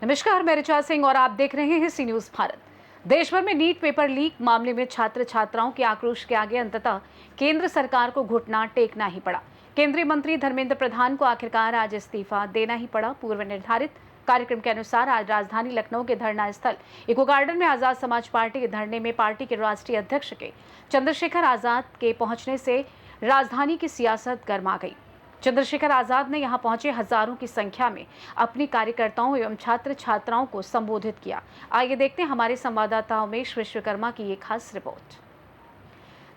नमस्कार, मैं ऋचा सिंह और आप देख रहे हैं सी न्यूज भारत। देश भर में नीट पेपर लीक मामले में छात्र छात्राओं के आक्रोश के आगे अंततः केंद्र सरकार को घुटना टेकना ही पड़ा। केंद्रीय मंत्री धर्मेंद्र प्रधान को आखिरकार आज इस्तीफा देना ही पड़ा। पूर्व निर्धारित कार्यक्रम के अनुसार आज राजधानी लखनऊ के धरना स्थल इको गार्डन में आजाद समाज पार्टी के धरने में पार्टी के राष्ट्रीय अध्यक्ष के चंद्रशेखर आजाद के पहुंचने से राजधानी की सियासत गर्मा गई। चंद्रशेखर आजाद ने यहां पहुंचे हजारों की संख्या में अपने कार्यकर्ताओं एवं छात्र छात्राओं को संबोधित किया। आइए देखते हैं हमारे संवाददाता उमेश विश्वकर्मा की एक खास रिपोर्ट।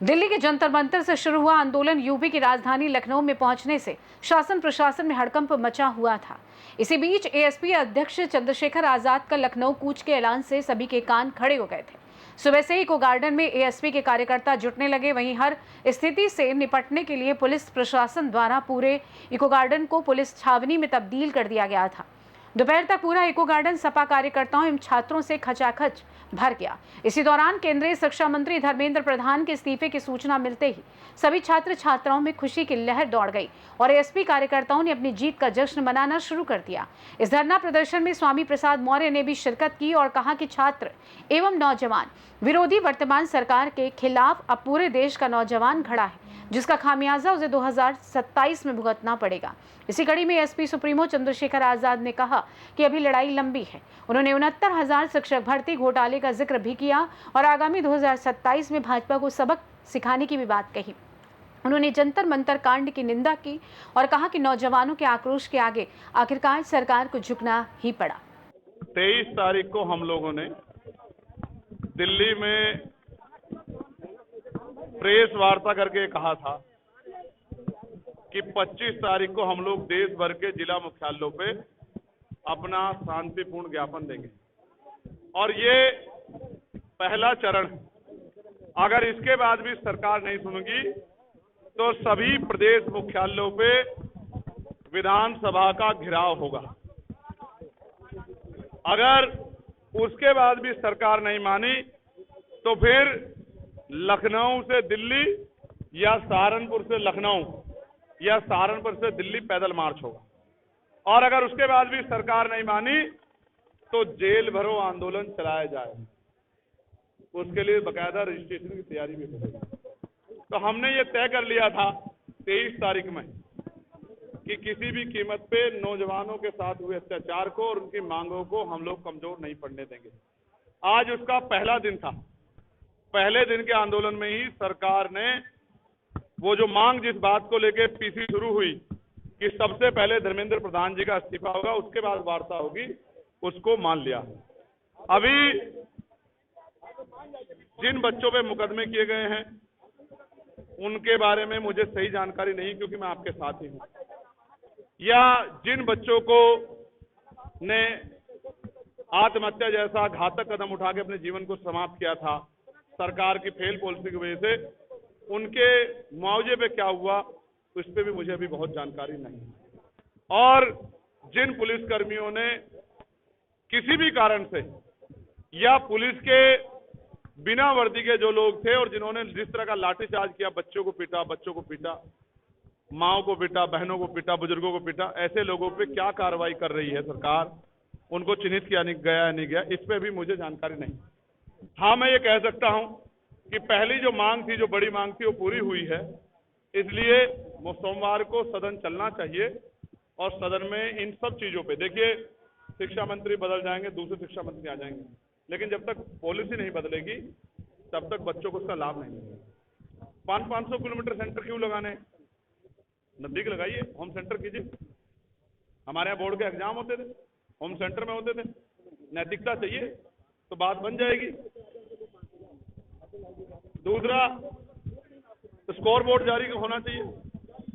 दिल्ली के जंतर मंतर से शुरू हुआ आंदोलन यूपी की राजधानी लखनऊ में पहुंचने से शासन प्रशासन में हड़कंप मचा हुआ था। इसी बीच एएसपी अध्यक्ष चंद्रशेखर आजाद का लखनऊ कूच के ऐलान से सभी के कान खड़े हो गए थे। सुबह से इको गार्डन में एएसपी के कार्यकर्ता जुटने लगे। वहीं हर स्थिति से निपटने के लिए पुलिस प्रशासन द्वारा पूरे इको गार्डन को पुलिस छावनी में तब्दील कर दिया गया था। दोपहर तक पूरा इको गार्डन सपा कार्यकर्ताओं एवं छात्रों से खचाखच भर गया। इसी दौरान केंद्रीय शिक्षा मंत्री धर्मेंद्र प्रधान के इस्तीफे की सूचना मिलते ही सभी छात्र छात्राओं में खुशी की लहर दौड़ गई और एएसपी कार्यकर्ताओं ने अपनी जीत का जश्न मनाना शुरू कर दिया। इस धरना प्रदर्शन में स्वामी प्रसाद मौर्य ने भी शिरकत की और कहा कि छात्र एवं नौजवान विरोधी वर्तमान सरकार के खिलाफ अब पूरे देश का नौजवान खड़ा है, जिसका खामियाजा उसे 2027 में भुगतना पड़ेगा। इसी कड़ी में एसपी सुप्रीमो चंद्रशेखर आजाद ने कहा कि अभी लड़ाई लंबी है। उन्होंने 69,000 शिक्षक भर्ती घोटाले का जिक्र भी किया और आगामी 2027 में भाजपा को सबक सिखाने की भी बात कही। उन्होंने जंतर मंतर कांड की निंदा की और कहा कि नौजवानों के आक्रोश के आगे आखिरकार सरकार को झुकना ही पड़ा। 23 तारीख को हम लोगों ने दिल्ली में प्रेस वार्ता करके कहा था कि 25 तारीख को हम लोग देश भर के जिला मुख्यालयों पे अपना शांतिपूर्ण ज्ञापन देंगे और ये पहला चरण। अगर इसके बाद भी सरकार नहीं सुनेगी तो सभी प्रदेश मुख्यालयों पे विधानसभा का घेराव होगा। अगर उसके बाद भी सरकार नहीं मानी तो फिर लखनऊ से दिल्ली या सहारनपुर से लखनऊ या सहारनपुर से दिल्ली पैदल मार्च होगा और अगर उसके बाद भी सरकार नहीं मानी तो जेल भरो आंदोलन चलाया जाए। उसके लिए बकायदा रजिस्ट्रेशन की तैयारी भी होगी। तो हमने ये तय कर लिया था 23 तारीख में कि किसी भी कीमत पे नौजवानों के साथ हुए अत्याचार को और उनकी मांगों को हम लोग कमजोर नहीं पड़ने देंगे। आज उसका पहला दिन था। पहले दिन के आंदोलन में ही सरकार ने वो जो मांग जिस बात को लेके पीसी शुरू हुई कि सबसे पहले धर्मेंद्र प्रधान जी का इस्तीफा होगा, उसके बाद वार्ता होगी, उसको मान लिया। अभी जिन बच्चों पे मुकदमे किए गए हैं उनके बारे में मुझे सही जानकारी नहीं, क्योंकि मैं आपके साथ ही हूं। या जिन बच्चों को ने आत्महत्या जैसा घातक कदम उठा के अपने जीवन को समाप्त किया था सरकार की फेल पॉलिसी की वजह से, उनके मुआवजे पे क्या हुआ उस पर भी मुझे अभी बहुत जानकारी नहीं। और जिन पुलिस कर्मियों ने किसी भी कारण से या पुलिस के बिना वर्दी के जो लोग थे और जिन्होंने जिस तरह का लाठीचार्ज किया, बच्चों को पीटा, माओ को पीटा, बहनों को पीटा, बुजुर्गों को पीटा, ऐसे लोगों पे क्या कार्रवाई कर रही है सरकार, उनको चिन्हित किया नहीं गया है नहीं गया, इस पे भी मुझे जानकारी नहीं। हाँ, मैं ये कह सकता हूं कि पहली जो मांग थी, जो बड़ी मांग थी, वो पूरी हुई है। इसलिए वो सोमवार को सदन चलना चाहिए और सदन में इन सब चीजों पे, देखिए शिक्षा मंत्री बदल जाएंगे, दूसरे शिक्षा मंत्री आ जाएंगे, लेकिन जब तक पॉलिसी नहीं बदलेगी तब तक बच्चों को उसका लाभ नहीं मिलेगा। 500 किलोमीटर सेंटर क्यों लगाने? नजदीक लगाइए, होम सेंटर कीजिए। हमारे यहाँ बोर्ड के एग्जाम होते थे, होम सेंटर में होते थे। नैतिकता चाहिए तो बात बन जाएगी। दूसरा, स्कोर बोर्ड जारी होना चाहिए,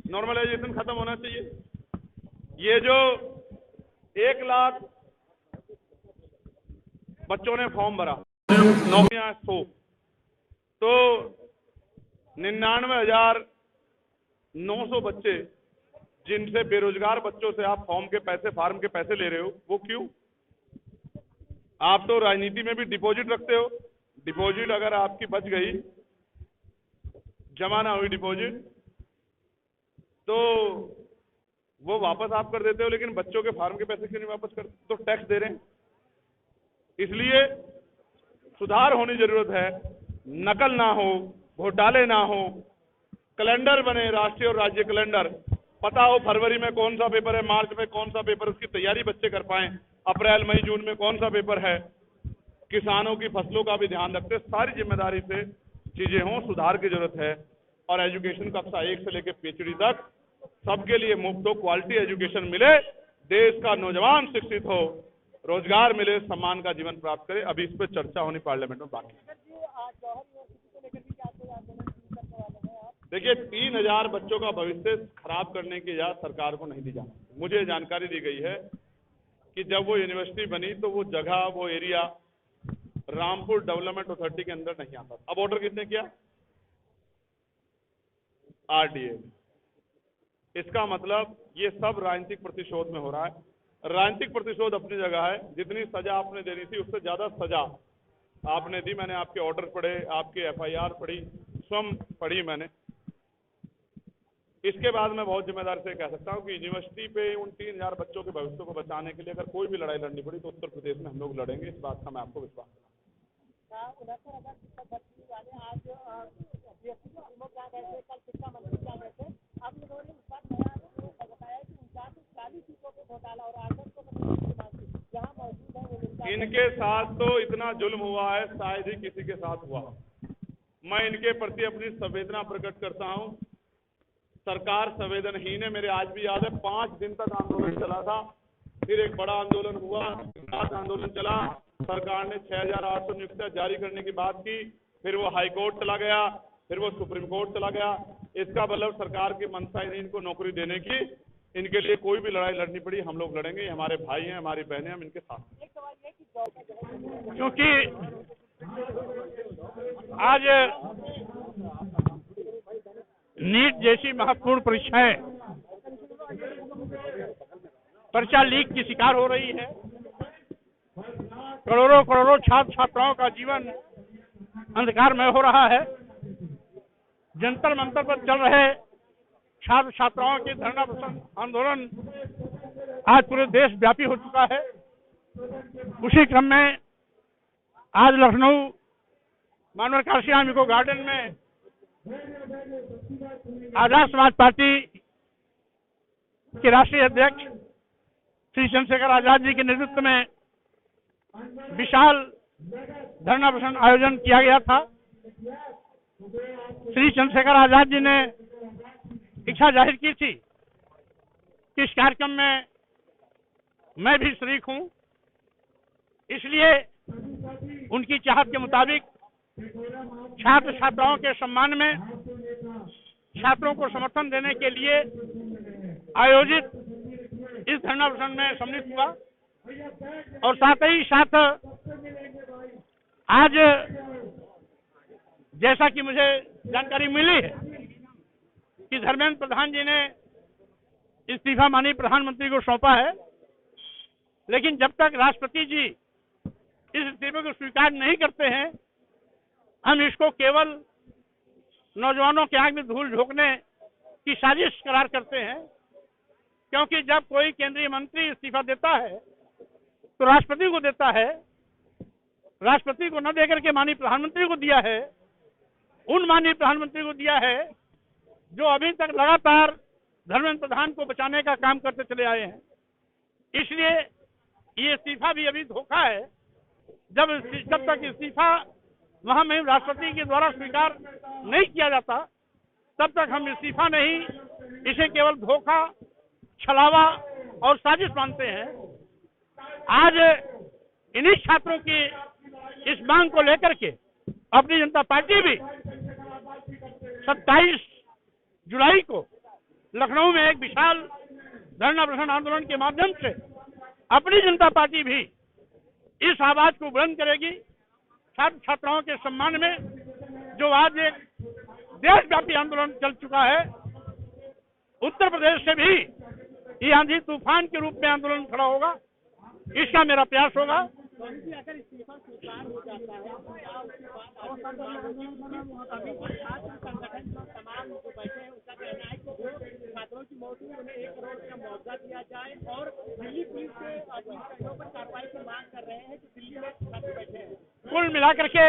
नॉर्मलाइजेशन खत्म होना चाहिए। ये जो 1 लाख बच्चों ने फॉर्म भरा, नौकरियां 100, तो 99,900 बच्चे जिनसे बेरोजगार बच्चों से आप फॉर्म के पैसे ले रहे हो, वो क्यों? आप तो राजनीति में भी डिपॉजिट रखते हो। डिपॉजिट अगर आपकी बच गई, जमा ना हुई डिपॉजिट, तो वो वापस आप कर देते हो, लेकिन बच्चों के फार्म के पैसे क्यों नहीं वापस करते? तो टैक्स दे रहे हैं, इसलिए सुधार होने की जरूरत है, नकल ना हो, घोटाले ना हो, कैलेंडर बने, राष्ट्रीय और राज्य कैलेंडर, पता हो फरवरी में कौन सा पेपर है, मार्च में कौन सा पेपर, उसकी तैयारी बच्चे कर पाएं, अप्रैल मई जून में कौन सा पेपर है, किसानों की फसलों का भी ध्यान रखते, सारी जिम्मेदारी से चीजें हों, सुधार की जरूरत है। और एजुकेशन कक्षा 1 से लेकर PhD तक सबके लिए मुफ्त हो, क्वालिटी एजुकेशन मिले, देश का नौजवान शिक्षित हो, रोजगार मिले, सम्मान का जीवन प्राप्त करे। अभी इस पर चर्चा होनी पार्लियामेंट में बाकी है। देखिए 3000 बच्चों का भविष्य खराब करने की इजाजत सरकार को नहीं दी जाती। मुझे जानकारी दी गई है कि जब वो यूनिवर्सिटी बनी तो वो जगह, वो एरिया रामपुर डेवलपमेंट अथॉरिटी के अंदर नहीं आता। अब ऑर्डर किसने किया? RDA। इसका मतलब ये सब राजनीतिक प्रतिशोध में हो रहा है। राजनीतिक प्रतिशोध अपनी जगह है, जितनी सजा आपने देनी थी उससे ज्यादा सजा आपने दी। मैंने आपके ऑर्डर पढ़े, आपके FIR पढ़ी, स्वयं पढ़ी मैंने। इसके बाद मैं बहुत जिम्मेदारी से कह सकता हूं कि यूनिवर्सिटी पे उन 3000 बच्चों के भविष्य को बचाने के लिए अगर कोई भी लड़ाई लड़नी पड़ी तो उत्तर प्रदेश में हम लोग लड़ेंगे। इस बात का मैं आपको विश्वास दिलाता हूं। इनके साथ तो इतना जुल्म हुआ है, शायद ही किसी के साथ हुआ। मैं इनके प्रति अपनी संवेदना प्रकट करता हूं। सरकार संवेदनहीन है। मेरे आज भी याद है 5 दिन तक आंदोलन चला था, फिर एक बड़ा आंदोलन हुआ, रात आंदोलन चला, सरकार ने 6800 नियुक्तियां जारी करने की बात की, फिर वो हाई कोर्ट चला गया, फिर वो सुप्रीम कोर्ट चला गया। इसका मतलब सरकार की मंशा ही नहीं इनको नौकरी देने की। इनके लिए कोई भी लड़ाई लड़नी पड़ी हम लोग लड़ेंगे। हमारे भाई हैं, हमारी बहनें, हम इनके साथ। क्योंकि आज नीट जैसी महत्वपूर्ण परीक्षाएं परीक्षा लीक की शिकार हो रही है। करोड़ों करोड़ों छात्र छात्राओं का जीवन अंधकारमय हो रहा है। जंतर मंतर पर चल रहे छात्र छात्राओं के धरना प्रदर्शन आंदोलन आज पूरे देश व्यापी हो चुका है। उसी क्रम में आज लखनऊ मानव काशीराम इको गार्डन में आजाद समाज पार्टी के राष्ट्रीय अध्यक्ष श्री चंद्रशेखर आजाद जी के नेतृत्व में विशाल धरना प्रदर्शन आयोजन किया गया था। श्री चंद्रशेखर आजाद जी ने इच्छा जाहिर की थी कि इस कार्यक्रम में मैं भी शरीक हूं, इसलिए उनकी चाहत के मुताबिक छात्र छात्राओं के सम्मान में छात्रों को समर्थन देने के लिए आयोजित इस धरना प्रदर्शन में सम्मिलित हुआ। और साथ ही साथ आज जैसा कि मुझे जानकारी मिली है कि धर्मेंद्र प्रधान जी ने इस्तीफा माननीय प्रधानमंत्री को सौंपा है, लेकिन जब तक राष्ट्रपति जी इस इस्तीफे को स्वीकार नहीं करते हैं, हम इसको केवल नौजवानों के आंख में धूल झोंकने की साजिश करार करते हैं। क्योंकि जब कोई केंद्रीय मंत्री इस्तीफा देता है तो राष्ट्रपति को देता है, राष्ट्रपति को न देकर के माननीय प्रधानमंत्री को दिया है, उन माननीय प्रधानमंत्री को दिया है जो अभी तक लगातार धर्मेंद्र प्रधान को बचाने का काम करते चले आए हैं। इसलिए ये इस्तीफा भी अभी धोखा है। जब तक इस्तीफा महामहिम राष्ट्रपति के द्वारा स्वीकार नहीं किया जाता तब तक हम इस्तीफा नहीं, इसे केवल धोखा, छलावा और साजिश मानते हैं। आज इन्हीं छात्रों की इस मांग को लेकर के अपनी जनता पार्टी भी 27 जुलाई को लखनऊ में एक विशाल धरना प्रदर्शन आंदोलन के माध्यम से अपनी जनता पार्टी भी इस आवाज को बुलंद करेगी। छात्र छात्राओं के सम्मान में जो आज एक देशव्यापी आंदोलन चल चुका है, उत्तर प्रदेश से भी ये आंधी तूफान के रूप में आंदोलन खड़ा होगा। इसका मेरा प्रयास होगा। अगर इस्तीफा स्वीकार हो जाता है संगठन जो तमाम जो बैठे हैं उसका कहना है कि छात्रों की मौत हुई उन्हें 1 करोड़ का मुआवजा दिया जाए और दिल्ली पुलिस के अधिकारियों पर कार्रवाई की मांग कर रहे हैं कि दिल्ली में मिलाकर के,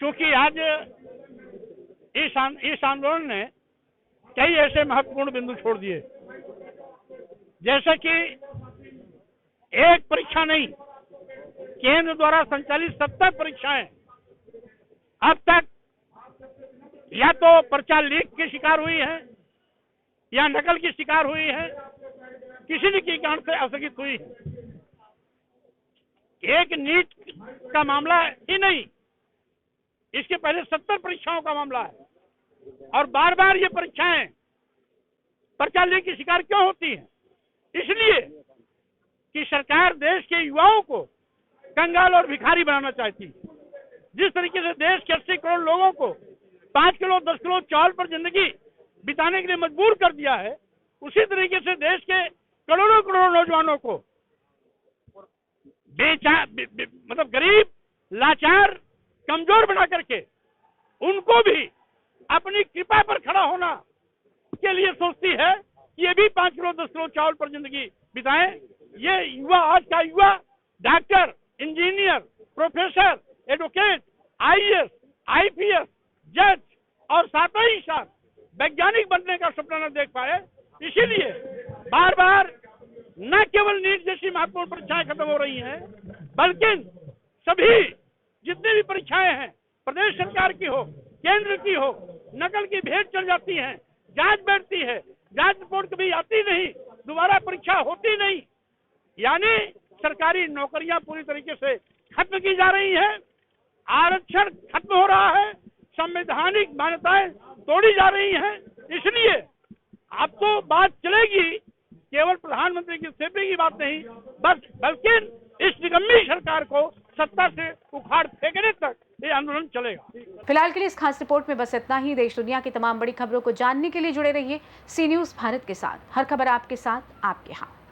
क्योंकि आज इस आंदोलन ने कई ऐसे महत्वपूर्ण बिंदु छोड़ दिए, जैसे कि एक परीक्षा नहीं, केंद्र द्वारा संचालित 70 परीक्षाएं अब तक या तो पर्चा लीक की शिकार हुई है या नकल की शिकार हुई है, किसी न किसी कारण से स्थगित हुई है। एक नीट का मामला ही नहीं, इसके पहले 70 परीक्षाओं का मामला है, और बार बार ये परीक्षाएं पर्चा लीक की शिकार क्यों होती हैं? इसलिए कि सरकार देश के युवाओं को कंगाल और भिखारी बनाना चाहती है। जिस तरीके से देश के 80 करोड़ लोगों को 5 किलो 10 किलो चावल पर जिंदगी बिताने के लिए मजबूर कर दिया है, उसी तरीके से देश के करोड़ों करोड़ नौजवानों को मतलब गरीब, लाचार, कमजोर बना करके उनको भी अपनी कृपा पर खड़ा होना के लिए सोचती है कि ये भी 5 किलो 10 किलो चावल पर जिंदगी बिताएं। ये युवा, आज का युवा doctor, engineer, professor, advocate, IAS, IPS, जज और साथ ही साथ वैज्ञानिक बनने का सपना न देख पाए। इसीलिए बार बार न केवल नीट जैसी महत्वपूर्ण परीक्षाएं खत्म हो रही हैं, बल्कि सभी जितनी भी परीक्षाएं हैं, प्रदेश सरकार की हो, केंद्र की हो, नकल की भेंट चल जाती है, जांच बैठती है, जांच रिपोर्ट कभी आती नहीं, दोबारा परीक्षा होती नहीं। यानी सरकारी नौकरियां पूरी तरीके से खत्म की जा रही हैं, आरक्षण खत्म हो रहा है, संवैधानिक मान्यताएं तोड़ी जा रही हैं। इसलिए अब तो बात चलेगी केवल प्रधानमंत्री के इस्तीफे की बात नहीं, बल्कि इस निकम्मी सरकार को सत्ता से उखाड़ फेंकने तक ये आंदोलन चलेगा। फिलहाल के लिए इस खास रिपोर्ट में बस इतना ही। देश दुनिया की तमाम बड़ी खबरों को जानने के लिए जुड़े रहिए सी न्यूज़ भारत के साथ। हर खबर आपके साथ, आपके हाथ।